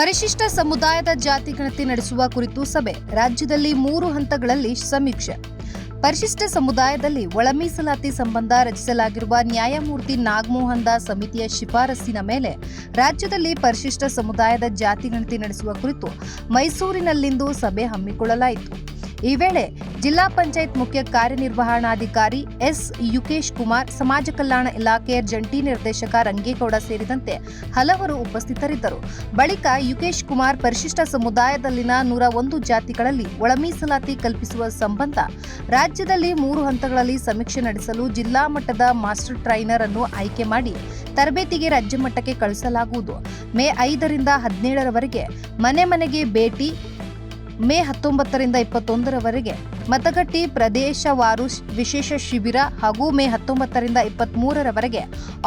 ಪರಿಶಿಷ್ಟ ಸಮುದಾಯದ ಜಾತಿ ಗಣತಿ ನಡೆಸುವ ಕುರಿತು ಸಭೆ. ರಾಜ್ಯದಲ್ಲಿ 3 ಹಂತಗಳಲ್ಲಿ ಸಮೀಕ್ಷೆ. ಪರಿಶಿಷ್ಟ ಸಮುದಾಯದಲ್ಲಿ ಒಳ ಮೀಸಲಾತಿ ಸಂಬಂಧ ರಚಿಸಲಾಗಿರುವ ನ್ಯಾಯಮೂರ್ತಿ ನಾಗಮೋಹನ್ ದಾಸ್ ಸಮಿತಿಯ ಶಿಫಾರಸ್ಸಿನ ಮೇಲೆ ರಾಜ್ಯದಲ್ಲಿ ಪರಿಶಿಷ್ಟ ಸಮುದಾಯದ ಜಾತಿ ಗಣತಿ ನಡೆಸುವ ಕುರಿತು ಮೈಸೂರಿನಲ್ಲಿಂದು ಸಭೆ ಹಮ್ಮಿಕೊಳ್ಳಲಾಯಿತು. ಈ ವೇಳೆ ಜಿಲ್ಲಾ ಪಂಚಾಯತ್ ಮುಖ್ಯ ಕಾರ್ಯನಿರ್ವಹಣಾಧಿಕಾರಿ ಎಸ್ ಯುಕೇಶ್ ಕುಮಾರ್, ಸಮಾಜ ಕಲ್ಯಾಣ ಇಲಾಖೆಯ ಜಂಟಿ ನಿರ್ದೇಶಕ ರಂಗೇಗೌಡ ಸೇರಿದಂತೆ ಹಲವರು ಉಪಸ್ಥಿತರಿದ್ದರು. ಬಳಿಕ ಯುಕೇಶ್ ಕುಮಾರ್ ಪರಿಶಿಷ್ಟ ಸಮುದಾಯದಲ್ಲಿನ 101 ಜಾತಿಗಳಲ್ಲಿ ಒಳ ಮೀಸಲಾತಿ ಕಲ್ಪಿಸುವ ಸಂಬಂಧ ರಾಜ್ಯದಲ್ಲಿ 3 ಹಂತಗಳಲ್ಲಿ ಸಮೀಕ್ಷೆ ನಡೆಸಲು ಜಿಲ್ಲಾ ಮಟ್ಟದ ಮಾಸ್ಟರ್ ಟ್ರೈನರ್ ಅನ್ನು ಆಯ್ಕೆ ಮಾಡಿ ತರಬೇತಿಗೆ ರಾಜ್ಯ ಮಟ್ಟಕ್ಕೆ ಕಳಿಸಲಾಗುವುದು. ಮೇ 5 ರಿಂದ 17 ರವರೆಗೆ ಮನೆ ಮನೆಗೆ ಭೇಟಿ, ಮೇ 19 ರಿಂದ 21 ರವರೆಗೆ ಮತಗಟ್ಟೆ ಪ್ರದೇಶವಾರು ವಿಶೇಷ ಶಿಬಿರ ಹಾಗೂ ಮೇ 19 ರಿಂದ 23 ರವರೆಗೆ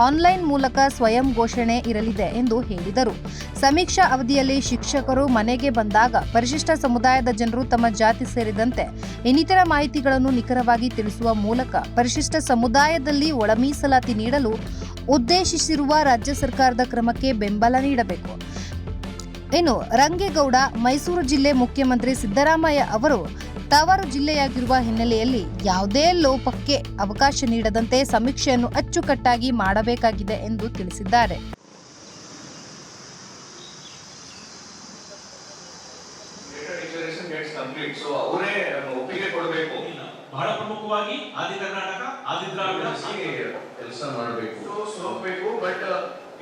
ಆನ್ಲೈನ್ ಮೂಲಕ ಸ್ವಯಂ ಘೋಷಣೆ ಇರಲಿದೆ ಎಂದು ಹೇಳಿದರು. ಸಮೀಕ್ಷಾ ಅವಧಿಯಲ್ಲಿ ಶಿಕ್ಷಕರು ಮನೆಗೆ ಬಂದಾಗ ಪರಿಶಿಷ್ಟ ಸಮುದಾಯದ ಜನರು ತಮ್ಮ ಜಾತಿ ಸೇರಿದಂತೆ ಇನ್ನಿತರ ಮಾಹಿತಿಗಳನ್ನು ನಿಖರವಾಗಿ ತಿಳಿಸುವ ಮೂಲಕ ಪರಿಶಿಷ್ಟ ಸಮುದಾಯದಲ್ಲಿ ಒಳ ಮೀಸಲಾತಿ ನೀಡಲು ಉದ್ದೇಶಿಸಿರುವ ರಾಜ್ಯ ಸರ್ಕಾರದ ಕ್ರಮಕ್ಕೆ ಬೆಂಬಲ ನೀಡಬೇಕು. ಇನ್ನು ರಂಗೇಗೌಡ, ಮೈಸೂರು ಜಿಲ್ಲೆ ಮುಖ್ಯಮಂತ್ರಿ ಸಿದ್ದರಾಮಯ್ಯ ಅವರು ತವರು ಜಿಲ್ಲೆಯಾಗಿರುವ ಹಿನ್ನೆಲೆಯಲ್ಲಿ ಯಾವುದೇ ಲೋಪಕ್ಕೆ ಅವಕಾಶ ನೀಡದಂತೆ ಸಮೀಕ್ಷೆಯನ್ನು ಅಚ್ಚುಕಟ್ಟಾಗಿ ಮಾಡಬೇಕಾಗಿದೆ ಎಂದು ತಿಳಿಸಿದ್ದಾರೆ. ಬಹಳ ಪ್ರಮುಖವಾಗಿ ಆದಿ ಕರ್ನಾಟಕ, ಆದಿ ದ್ರಾವಿಡ ಕೆಲಸ ಮಾಡಬೇಕು. ಬಟ್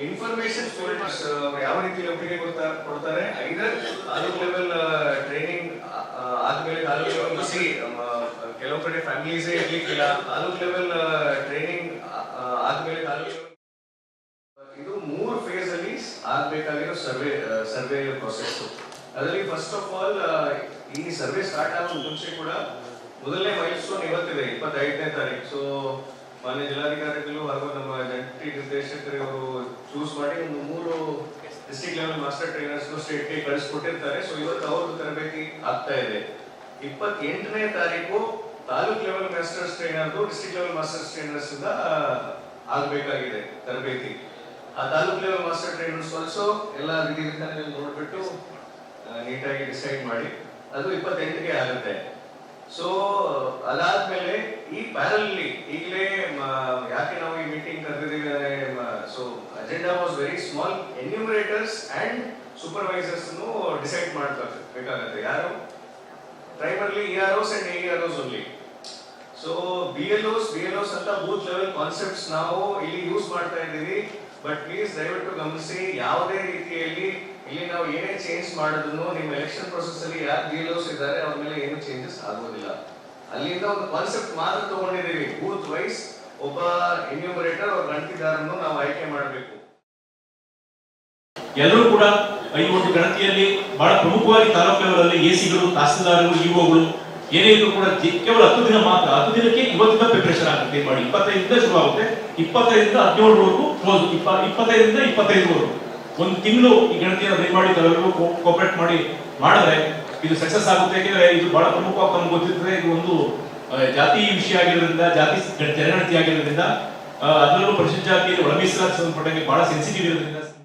ಇನ್ಫಾರ್ಮೇಶನ್ ಸ್ಟೂಡೆಂಟ್ಸ್ ಯಾವ ರೀತಿ ಒಪ್ಪಿಗೆ ಕೊಡ್ತಾರೆ, ಐದರ್ ತಾಲೂಕ್ ಲೆವೆಲ್ ಟ್ರೈನಿಂಗ್ ಆದ್ಮೇಲೆ ಕೆಲವು ಕಡೆ ಫ್ಯಾಮಿಲೀಸ್ ಇರ್ಲಿಕ್ಕಿಲ್ಲ, ತಾಲೂಕ್ ಲೆವೆಲ್ ಟ್ರೈನಿಂಗ್ ಆದ್ಮೇಲೆ ಇದು 3 ಫೇಸ್ ಅಲ್ಲಿ ಆಗ್ಬೇಕಾಗಿರೋ ಸರ್ವೆ ಪ್ರೊಸೆಸ್. ಅದರಲ್ಲಿ ಫಸ್ಟ್ ಆಫ್ ಆಲ್ ಈ ಸರ್ವೆ ಸ್ಟಾರ್ಟ್ ಆಗೋ ಮುಂಚೆ ಕೂಡ ಮೊದಲನೇ ಮೈಲ್ಸ್ಟೋನ್ ಇವತ್ತಿದೆ 25ನೇ ತಾರೀಕು. ಸೊ ಮಾನ್ಯ ಜಿಲ್ಲಾಧಿಕಾರಿಗಳು ಹಾಗೂ ನಮ್ಮ ಜಂಟಿ ನಿರ್ದೇಶಕರು ಅವರು ಚೂಸ್ ಮಾಡಿ ಒಂದು 3 ಡಿಸ್ಟ್ರಿಕ್ಟ್ ಲೆವೆಲ್ ಮಾಸ್ಟರ್ ಟ್ರೈನರ್ಸ್ ಸ್ಟೇಟ್ಗೆ ಕಳಿಸ್ಕೊಟ್ಟಿರ್ತಾರೆ. ಸೊ ಇವತ್ತು ಅವ್ರದ್ದು ತರಬೇತಿ ಆಗ್ತಾ ಇದೆ. 28ನೇ ತಾರೀಕು ತಾಲೂಕ್ ಲೆವೆಲ್ ಮಾಸ್ಟರ್ಸ್ ಟ್ರೈನರ್ದು ಡಿಸ್ಟ್ರಿಕ್ಟ್ ಲೆವೆಲ್ ಮಾಸ್ಟರ್ಸ್ ಟ್ರೈನರ್ಸ್ ಇಂದ ಆಗ್ಬೇಕಾಗಿದೆ ತರಬೇತಿ. ಆ taluk level master trainers also ಎಲ್ಲ ವಿಧಿವಿಧಾನಗಳನ್ನು ನೋಡ್ಬಿಟ್ಟು ನೀಟಾಗಿ ಡಿಸೈಡ್ ಮಾಡಿ ಅದು 28ಗೆ ಆಗುತ್ತೆ. ಸೊ ಅದಾದ್ಮೇಲೆ ಈ ಪ್ಯಾರಲಿ ಈಗಲೇ ಯಾಕೆ ನಾವು ಈ ಮೀಟಿಂಗ್ ಕರೆದಿದ್ದೀವಿ, so agenda was very small. Enumerators and supervisors decide ಮಾಡಬೇಕಾಗುತ್ತೆ. ಯಾರು primarily EROs and AEROs only. So BLOs ಅಂತ ಬೂತ್ ಲೆವೆಲ್ ಕಾನ್ಸೆಪ್ಟ್ಸ್ ನಾವು ಇಲ್ಲಿ ಯೂಸ್ ಮಾಡ್ತಾ ಇದ್ದೀವಿ. ಬಟ್ ಪ್ಲೀಸ್ ದಯವಿಟ್ಟು ಗಮನಿಸಿ, ಯಾವುದೇ ರೀತಿಯಲ್ಲಿ ಇಲ್ಲಿ ನಾವು ಏನೇ ಚೇಂಜ್ ಮಾಡಿದ್ರು ನಿಮ್ಮ ಎಲೆಕ್ಷನ್ ಪ್ರೊಸೆಸ್ ಅಲ್ಲಿ ಯಾರು BLOs ಇದ್ದಾರೆ ಅವ್ರ ಮೇಲೆ ಏನು ಚೇಂಜಸ್ ಆಗೋದಿಲ್ಲ. ಅಲ್ಲಿಂದ ಒಂದು ಕಾನ್ಸೆಪ್ಟ್ ಮಾತ್ರ ತಗೊಂಡಿದ್ದೀವಿ. ಬೂತ್ ವೈಸ್ ಒಬ್ಬ ಎನ್ಯೂಮರೇಟರ್ ಅವ್ರ ಗಣತಿದಾರನ್ನು ನಾವು ಆಯ್ಕೆ ಮಾಡಬೇಕು. ಎಲ್ಲರೂ ಕೂಡ ಈ ಒಂದು ಗಣತಿಯಲ್ಲಿ ಬಹಳ ಪ್ರಮುಖವಾಗಿ ತಾಲೂಕು ಲೆವೆಲ್ ಅಲ್ಲಿ ಎಸಿಗಳು, ತಹಸೀಲ್ದಾರರು, EOಗಳು ಏನೇ ಇದ್ರು ಕೂಡ ಕೇವಲ 10 ದಿನ ಮಾತ್ರ. 10 ದಿನಕ್ಕೆ ಇವತ್ತಿಂದ ಪ್ರಿಪರೇಷನ್ ಆಗುತ್ತೆ ಮಾಡಿ. 25ರಿಂದ ಶುರು ಆಗುತ್ತೆ, 25ರಿಂದ 17ರವರೆಗೂ ಕ್ಲೋಸ್. 25ರಿಂದ 25ರವರೆಗೂ ಒಂದು ತಿಂಗಳು ಈ ಗಣತಿಯನ್ನು ರೆಡಿ ಮಾಡಿ ತಾವೆಲ್ಲರೂ ಕೋಆಪರೇಟ್ ಮಾಡಿದ್ರೆ ಇದು ಸಕ್ಸಸ್ ಆಗುತ್ತೆ. ಯಾಕೆಂದ್ರೆ ಇದು ಬಹಳ ಪ್ರಮುಖವಾಗಿ ನಮ್ಗೆ ಗೊತ್ತಿರ್ತದೆ. ಇದು ಒಂದು ಜಾತಿ ವಿಷಯ ಆಗಿರೋದ್ರಿಂದ, ಜಾತಿ ಜನಗಣತಿ ಆಗಿರೋದ್ರಿಂದ, ಅದರಲ್ಲೂ ಪರಿಶಿಷ್ಟ ಜಾತಿಯಲ್ಲಿ ಒಳ ಮೀಸಲಾತಿ ಸಂಬಂಧಪಟ್ಟಂಗೆ ಬಹಳ ಸೆನ್ಸಿಟಿವ್ ಇರೋದ್ರಿಂದ